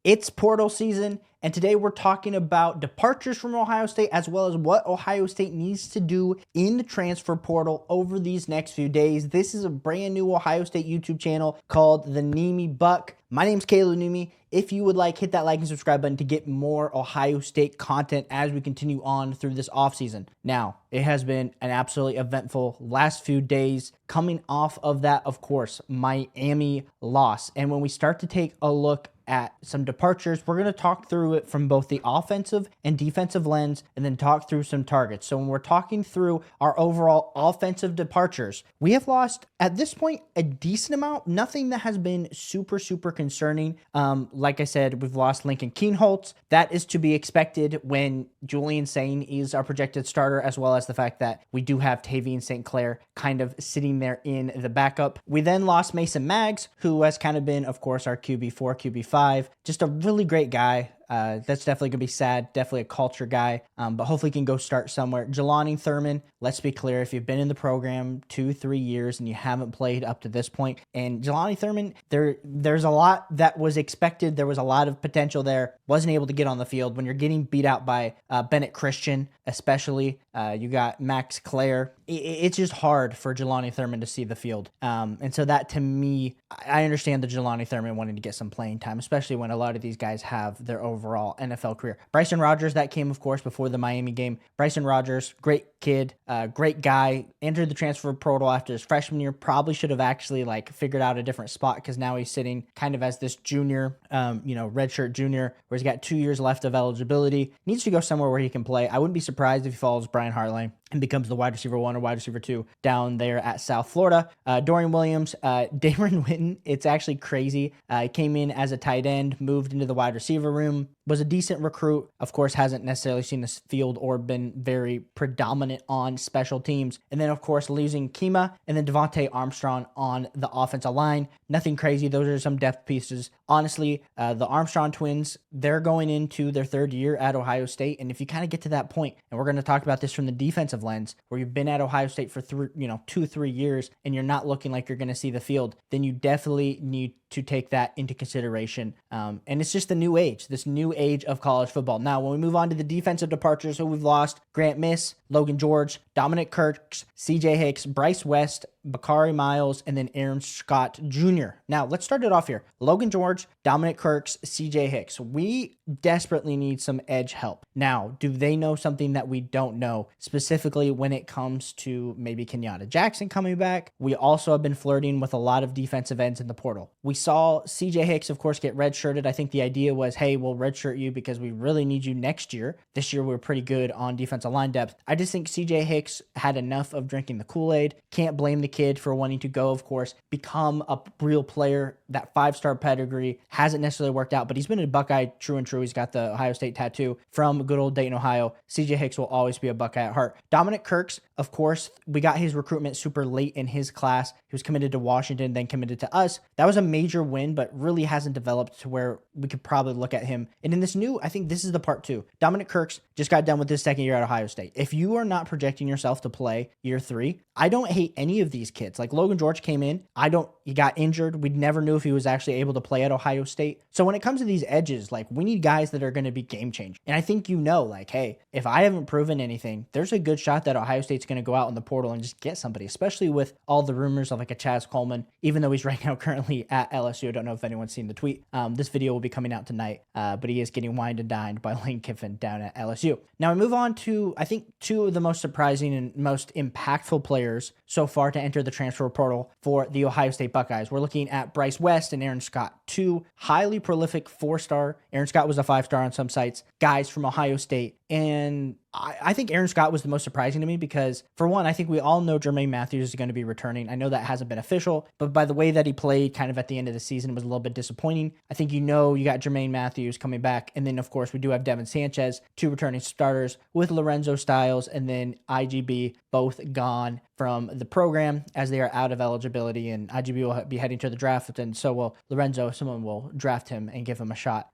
It's portal season, and today we're talking about departures from Ohio State as well as what Ohio State needs to do in the transfer portal over these next few days. This is a brand new Ohio State YouTube channel called The Nimi Buck. My name's Caleb Nimi. If you would like, hit that like and subscribe button to get more Ohio State content as we continue on through this offseason. Now, it has been an absolutely eventful last few days. Coming off of that, of course, Miami loss. And when we start to take a look at some departures, we're going to talk through it from both the offensive and defensive lens and then talk through some targets. So when we're talking through our overall offensive departures, we have lost at this point a decent amount, nothing that has been super concerning. Like I said, we've lost Lincoln Kienholz. That is to be expected when Julian Sain is our projected starter, as well as the fact that we do have Tavian St. Clair kind of sitting there in the backup. We then lost Mason Maggs, who has kind of been, of course, our QB4, QB5, just a really great guy. That's definitely going to be sad. Definitely a culture guy, but hopefully he can go start somewhere. Jelani, Thurman, let's be clear. If you've been in the program 2-3 years and you haven't played up to this point, and Jelani Thurman, there's a lot that was expected. There was a lot of potential there. Wasn't able to get on the field. When you're getting beat out by Bennett Christian, especially, you got Max Clare. It's just hard for Jelani Thurman to see the field. And so that, to me, I understand the Jelani Thurman wanting to get some playing time, especially when a lot of these guys have their overall NFL career. Bryson Rodgers, that came, of course, before the Miami game. Bryson Rodgers, great kid, great guy, entered the transfer portal after his freshman year. Probably should have actually figured out a different spot, because now he's sitting kind of as this junior, redshirt junior, where he's got 2 years left of eligibility. Needs to go somewhere where he can play. I wouldn't be surprised if he follows Brian Hartline and becomes the wide receiver 1 or wide receiver 2 down there at South Florida. Dorian Williams, Damarion Witten, it's actually crazy. He came in as a tight end, moved into the wide receiver room, was a decent recruit. Of course, hasn't necessarily seen the field or been very predominant on special teams. And then, of course, losing Kema and then Devontae Armstrong on the offensive line. Nothing crazy. Those are some depth pieces. Honestly, the Armstrong twins, they're going into their third year at Ohio State. And if you kind of get to that point, and we're going to talk about this from the defensive lens, where you've been at Ohio State for 2-3 years and you're not looking like you're going to see the field, then you definitely need to take that into consideration. And it's just the new age, this new age of college football. Now, when we move on to the defensive departures, who we've lost: Grant Miss, Logan George, Dominic Kirks, CJ Hicks, Bryce West, Bukari Miles, and then Aaron Scott Jr. Now, let's start it off here. Logan George, Dominic Kirks, CJ Hicks. We desperately need some edge help. Now, do they know something that we don't know, specifically when it comes to maybe Kenyatta Jackson coming back? We also have been flirting with a lot of defensive ends in the portal. We saw CJ Hicks, of course, get redshirted. I think the idea was, hey, we'll redshirt you because we really need you next year. This year, we're pretty good on defensive line depth. I just think CJ Hicks had enough of drinking the Kool-Aid. Can't blame the kid for wanting to go, of course, become a real player. That 5-star pedigree hasn't necessarily worked out, but he's been a Buckeye true and true. He's got the Ohio State tattoo from good old Dayton, Ohio. CJ Hicks will always be a Buckeye at heart. Dominic Kirks, of course, we got his recruitment super late in his class. He was committed to Washington, then committed to us. That was a major win, but really hasn't developed to where we could probably look at him. And in this new, I think this is the part 2. Dominic Kirks just got done with his second year at Ohio State. If you are not projecting yourself to play year 3, I don't hate any of these kids. Like Logan George came in, he got injured. We never knew if he was actually able to play at Ohio State. So when it comes to these edges, we need guys that are going to be game changers. And I think hey, if I haven't proven anything, there's a good shot that Ohio State's going to go out in the portal and just get somebody, especially with all the rumors of a Chaz Coleman, even though he's right now currently at LSU. I don't know if anyone's seen the tweet. This video will be coming out tonight, but he is getting wined and dined by Lane Kiffin down at LSU. Now we move on to, I think, 2 of the most surprising and most impactful players so far to enter the transfer portal for the Ohio State Buckeyes. We're looking at Bryce West and Aaron Scott, 2 highly prolific 4-star. Aaron Scott was a 5-star on some sites, guys from Ohio State. And I think Aaron Scott was the most surprising to me because, for one, I think we all know Jermaine Matthews is going to be returning. I know that hasn't been official, but by the way that he played kind of at the end of the season, it was a little bit disappointing. I think you got Jermaine Matthews coming back. And then, of course, we do have Devin Sanchez, 2 returning starters with Lorenzo Styles and then IGB, both gone from the program as they are out of eligibility. And IGB will be heading to the draft, and so will Lorenzo. Someone will draft him and give him a shot.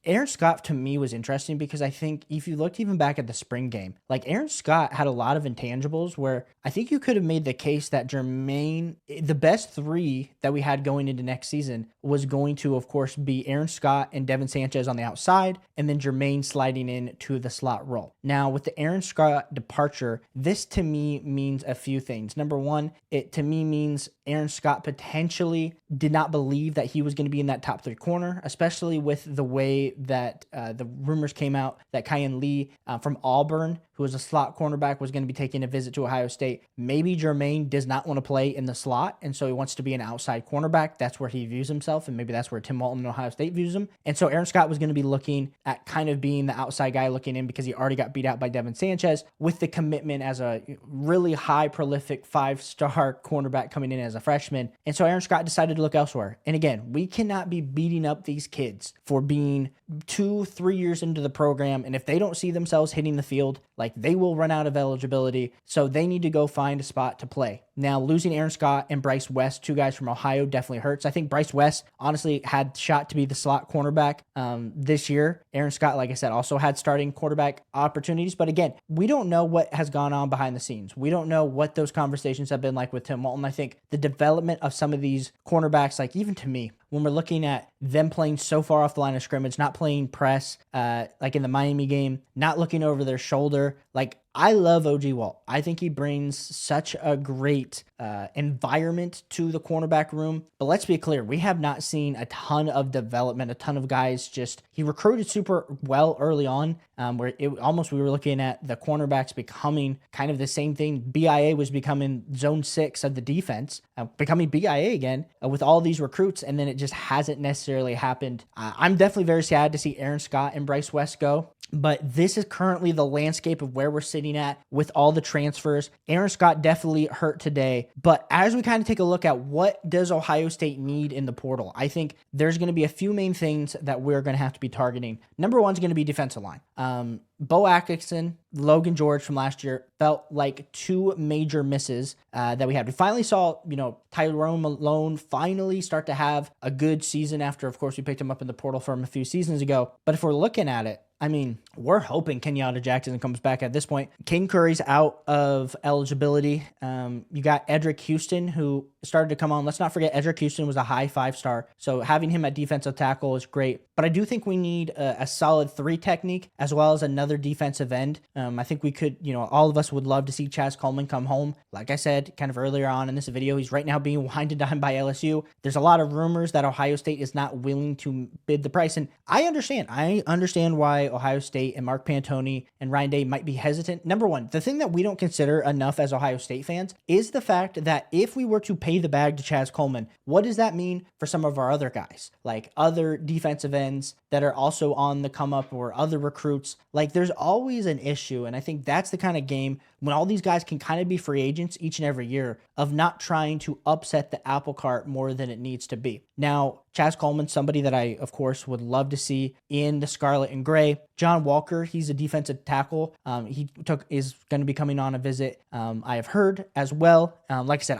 Aaron Scott to me was interesting because I think if you looked even back at the spring game, like Aaron Scott had a lot of intangibles where I think you could have made the case that Jermaine, the best three that we had going into next season was going to, of course, be Aaron Scott and Devin Sanchez on the outside, and then Jermaine sliding in to the slot role. Now, with the Aaron Scott departure, this to me means a few things. Number one, it to me means Aaron Scott potentially did not believe that he was going to be in that top three corner, especially with the way that the rumors came out that Kienholz from Auburn, who was a slot cornerback, was going to be taking a visit to Ohio State. Maybe Jermaine does not want to play in the slot, and so he wants to be an outside cornerback. That's where he views himself, and maybe that's where Tim Walton and Ohio State views him. And so Aaron Scott was going to be looking at kind of being the outside guy looking in because he already got beat out by Devin Sanchez with the commitment as a really high prolific 5-star cornerback coming in as a freshman. And so Aaron Scott decided to look elsewhere. And again, we cannot be beating up these kids for being 2-3 years into the program, and if they don't see themselves hitting the field, like they will run out of eligibility, so they need to go find a spot to play. Now, losing Aaron Scott and Bryce West, two guys from Ohio, definitely hurts. I think Bryce West honestly had shot to be the slot cornerback this year. Aaron Scott, like I said, also had starting quarterback opportunities, but again, we don't know what has gone on behind the scenes. We don't know what those conversations have been like with Tim Walton. I think the development of some of these cornerbacks, like even to me, when we're looking at them playing so far off the line of scrimmage, not playing press, like in the Miami game, not looking over their shoulder, like I love OG Walt. I think he brings such a great environment to the cornerback room. But let's be clear, we have not seen a ton of development, a ton of guys he recruited super well early on, where we were looking at the cornerbacks becoming kind of the same thing. BIA was becoming zone 6 of the defense, becoming BIA again with all these recruits, and then it just hasn't necessarily happened. I'm definitely very sad to see Aaron Scott and Bryce West go. But this is currently the landscape of where we're sitting at with all the transfers. Aaron Scott definitely hurt today. But as we kind of take a look at what does Ohio State need in the portal, I think there's going to be a few main things that we're going to have to be targeting. Number one is going to be defensive line. Bo Atkinson, Logan George from last year felt like two major misses that we had. We finally saw, Tyrone Malone finally start to have a good season after, of course, we picked him up in the portal from a few seasons ago. But if we're looking at it, I mean, we're hoping Kenyatta Jackson comes back at this point. King Curry's out of eligibility. You got Edric Houston, who started to come on. Let's not forget Edric Houston was a high 5-star. So having him at defensive tackle is great. But I do think we need a solid 3 technique as well as another defensive end. I think we could, all of us would love to see Chaz Coleman come home. Like I said, kind of earlier on in this video, he's right now being wined and dined by LSU. There's a lot of rumors that Ohio State is not willing to bid the price. And I understand why Ohio State and Mark Pantoni and Ryan Day might be hesitant. Number one, the thing that we don't consider enough as Ohio State fans is the fact that if we were to pay the bag to Chaz Coleman, what does that mean for some of our other guys, like other defensive ends that are also on the come up or other recruits? Like there's always an issue. And I think that's the kind of game when all these guys can kind of be free agents each and every year of not trying to upset the apple cart more than it needs to be. Now, Chaz Coleman, somebody that I, of course, would love to see in the scarlet and gray. John Walker, he's a defensive tackle. Is going to be coming on a visit. I have heard as well. Like I said,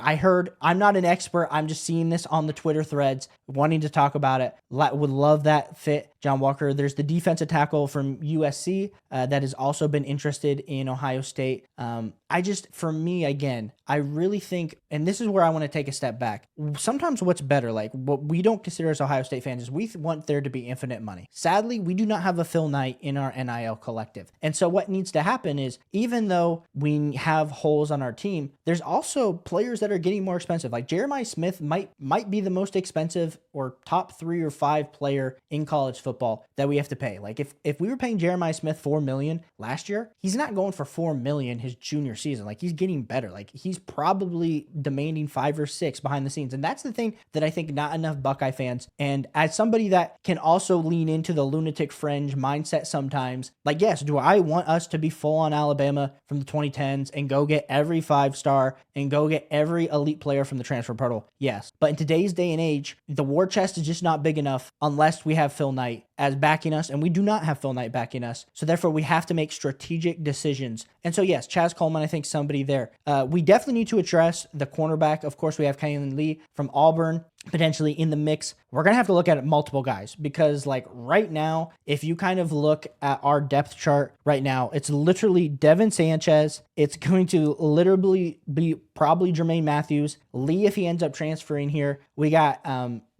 I'm not an expert. I'm just seeing this on the Twitter threads, wanting to talk about it. Would love that fit. John Walker. There's the defensive tackle from USC that has also been interested in Ohio State. For me, again, I really think, and this is where I want to take a step back. Sometimes what's better, like what we don't consider as Ohio State fans, is we want there to be infinite money. Sadly, we do not have a Phil Knight in our NIL collective. And so what needs to happen is, even though we have holes on our team, there's also players that are getting more expensive. Like Jeremiah Smith might be the most expensive or top 3 or 5 player in college football that we have to pay. Like if we were paying Jeremiah Smith $4 million last year, he's not going for $4 million his junior season. Like he's getting better. Like he's probably demanding 5 or 6 behind the scenes. And that's the thing that I think not enough Buckeye fans, and as somebody that can also lean into the lunatic fringe mindset sometimes, like, yes, do I want us to be full on Alabama from the 2010s and go get every 5-star and go get every elite player from the transfer portal? Yes. But in today's day and age, the war chest is just not big enough unless we have Phil Knight as backing us, and we do not have Phil Knight backing us. So therefore, we have to make strategic decisions. And so, yes, Chaz Coleman, I think somebody there. We definitely need to address the cornerback. Of course, we have Kienholz from Auburn potentially in the mix. we're going to have to look at multiple guys because like right now, if you kind of look at our depth chart right now, it's literally Devin Sanchez. It's going to literally be probably Jermaine Matthews, Lee if he ends up transferring here. We got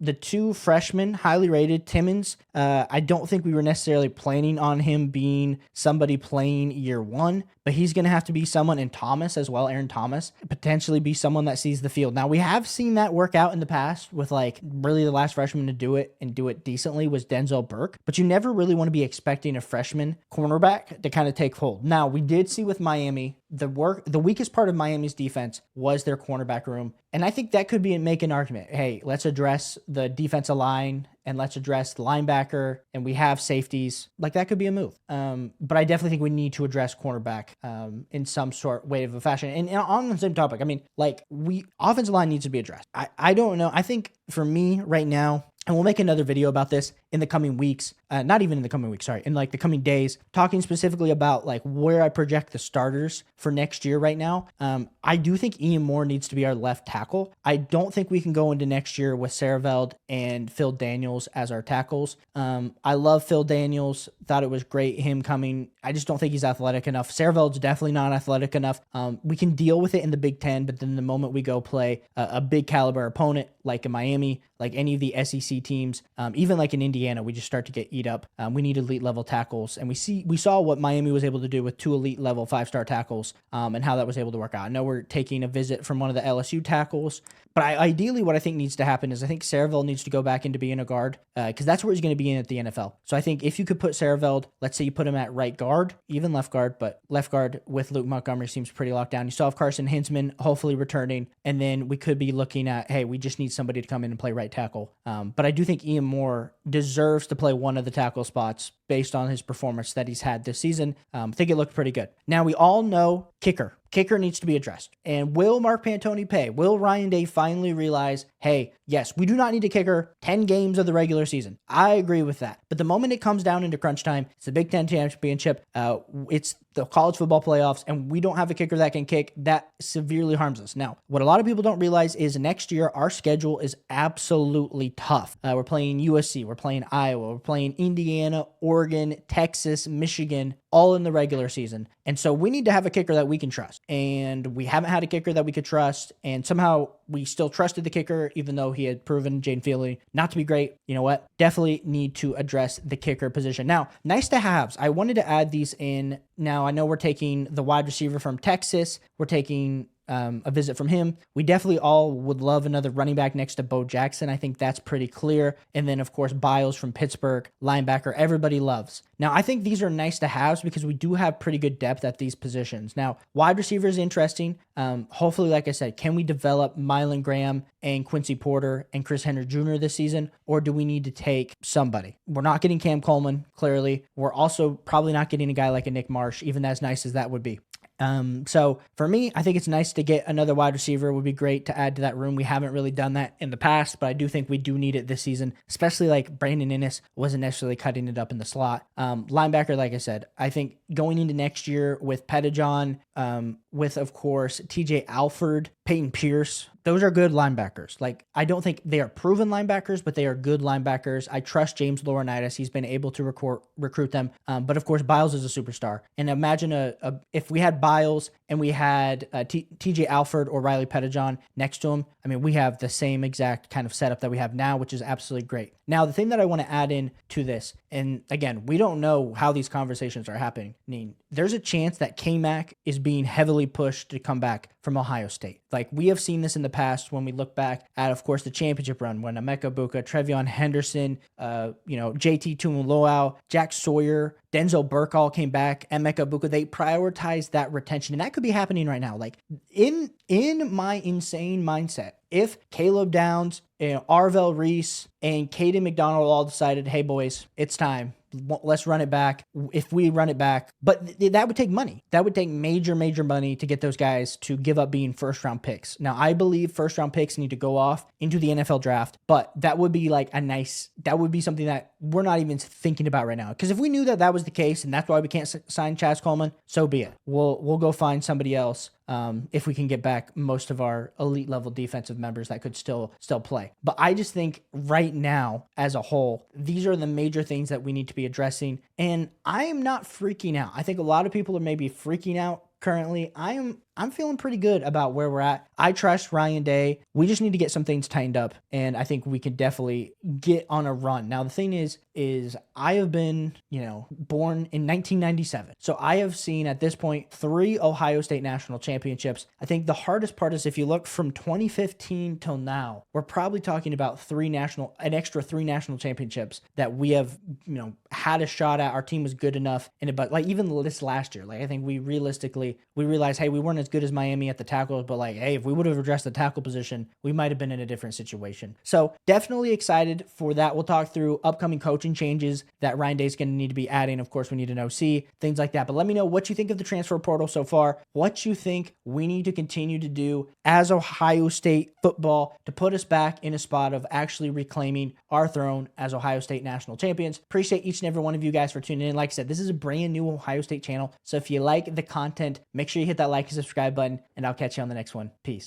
the 2 freshmen, highly rated, Timmons. I don't think we were necessarily planning on him being somebody playing year 1, but he's going to have to be someone, and Thomas as well, Aaron Thomas, potentially be someone that sees the field. Now, we have seen that work out in the past with like really the last freshman to do it and do it decently was Denzel Burke, but you never really want to be expecting a freshman cornerback to kind of take hold. Now, we did see with Miami, the weakest part of Miami's defense was their cornerback room. And I think that could be make an argument. Hey, let's address the defensive line and let's address the linebacker, and we have safeties. Like that could be a move. But I definitely think we need to address cornerback in some sort way of a fashion. And on the same topic, I mean, like offensive line needs to be addressed. I don't know. I think for me right now, and we'll make another video about this in the coming weeks, not even in the coming weeks, sorry, in like the coming days, talking specifically about like where I project the starters for next year right now. I do think Ian Moore needs to be our left tackle. I don't think we can go into next year with Sareveld and Phil Daniels as our tackles. I love Phil Daniels, thought it was great him coming. I just don't think he's athletic enough. Sareveld's definitely not athletic enough. We can deal with it in the Big Ten, but then the moment we go play a big caliber opponent like in Miami, like any of the SEC teams, even like in Indiana, we just start to get eat up. We need elite level tackles, and we saw what Miami was able to do with 2 elite level 5-star tackles, and how that was able to work out. I know we're taking a visit from one of the LSU tackles, but ideally what I think needs to happen is I think Sareveld needs to go back into being a guard, because that's where he's going to be in at the NFL. So I think if you could put Sareveld, let's say you put him at right guard, even left guard, but left guard with Luke Montgomery seems pretty locked down. You still have Carson Hinsman hopefully returning, and then we could be looking at, hey, we just need somebody to come in and play right tackle. But I do think Ian Moore deserves to play one of the tackle spots based on his performance that he's had this season. I think it looked pretty good. Now, we all know kicker. Kicker needs to be addressed. And will Mark Pantoni pay? Will Ryan Day finally realize, hey, yes, we do not need a kicker 10 games of the regular season? I agree with that. But the moment it comes down into crunch time, it's the Big Ten championship, it's the college football playoffs, and we don't have a kicker that can kick, that severely harms us. Now, what a lot of people don't realize is next year, our schedule is absolutely tough. We're playing USC, we're playing Iowa, we're playing Indiana, Oregon, Texas, Michigan, all in the regular season. And so we need to have a kicker that we can trust. And we haven't had a kicker that we could trust. And somehow we still trusted the kicker, even though he had proven Jane Feely not to be great. You know what? Definitely need to address the kicker position. Now, nice to haves. I wanted to add these in. Now, I know we're taking the wide receiver from Texas. We're taking a visit from him. We definitely all would love another running back next to Bo Jackson. I think that's pretty clear. And then, of course, Biles from Pittsburgh, linebacker, everybody loves. Now, I think these are nice to haves because we do have pretty good depth at these positions. Now, wide receiver is interesting. Hopefully, like I said, can we develop Mylan Graham and Quincy Porter and Chris Henry Jr. this season, or do we need to take somebody? We're not getting Cam Coleman, clearly. We're also probably not getting a guy like a Nick Marsh, even as nice as that would be. So for me, I think it's nice to get another wide receiver. It would be great to add to that room. We haven't really done that in the past, but I do think we do need it this season, especially like Brandon Innes wasn't necessarily cutting it up in the slot. Linebacker, like I said, I think going into next year with Pettijohn, with, of course, TJ Alford, Peyton Pierce, those are good linebackers. Like, I don't think they are proven linebackers, but they are good linebackers. I trust James Laurinaitis. He's been able to recruit them. But of course, Biles is a superstar. And imagine if we had Biles and we had TJ Alford or Riley Pettijohn next to him. I mean, we have the same exact kind of setup that we have now, which is absolutely great. Now, the thing that I want to add in to this, and again, we don't know how these conversations are happening. I mean, there's a chance that K-Mac is being heavily pushed to come back from Ohio State. Like, we have seen this in the past when we look back at, of course, the championship run when Emeka Buka, Trevion Henderson, JT Tuimoloau, Jack Sawyer, Denzel Burke all came back, Emeka Buka. They prioritized that retention, and that could be happening right now. Like, in my insane mindset, if Caleb Downs, Arvell Reese, and Caden McDonald all decided, hey, boys, it's time. Let's run it back. If we run it back, but that would take money. That would take major money to get those guys to give up being first-round picks. Now, I believe first-round picks need to go off into the NFL draft, but that would be like that would be something that we're not even thinking about right now. Because if we knew that was the case, and that's why we can't sign Chaz Coleman, so be it. We'll go find somebody else. if we can get back most of our elite level defensive members that could still play. But I just think right now, as a whole, these are the major things that we need to be addressing. And I am not freaking out. I think a lot of people are maybe freaking out currently. I'm feeling pretty good about where we're at. I trust Ryan Day. We just need to get some things tightened up, and I think we can definitely get on a run. Now, the thing is I have been, born in 1997. So I have seen at this point 3 Ohio State national championships. I think the hardest part is if you look from 2015 till now, we're probably talking about an extra 3 national championships that we have, had a shot at. Our team was good enough. But like even this last year, like I think we realized, hey, we weren't as good as Miami at the tackles, but like, hey, if we would have addressed the tackle position, we might have been in a different situation. So definitely excited for that. We'll talk through upcoming coaching changes that Ryan Day's going to need to be adding. Of course, we need an OC, things like that. But let me know what you think of the transfer portal so far, what you think we need to continue to do as Ohio State football to put us back in a spot of actually reclaiming our throne as Ohio State national champions. Appreciate each and every one of you guys for tuning in. Like I said, this is a brand new Ohio State channel. So if you like the content, make sure you hit that like and subscribe button, and I'll catch you on the next one. Peace.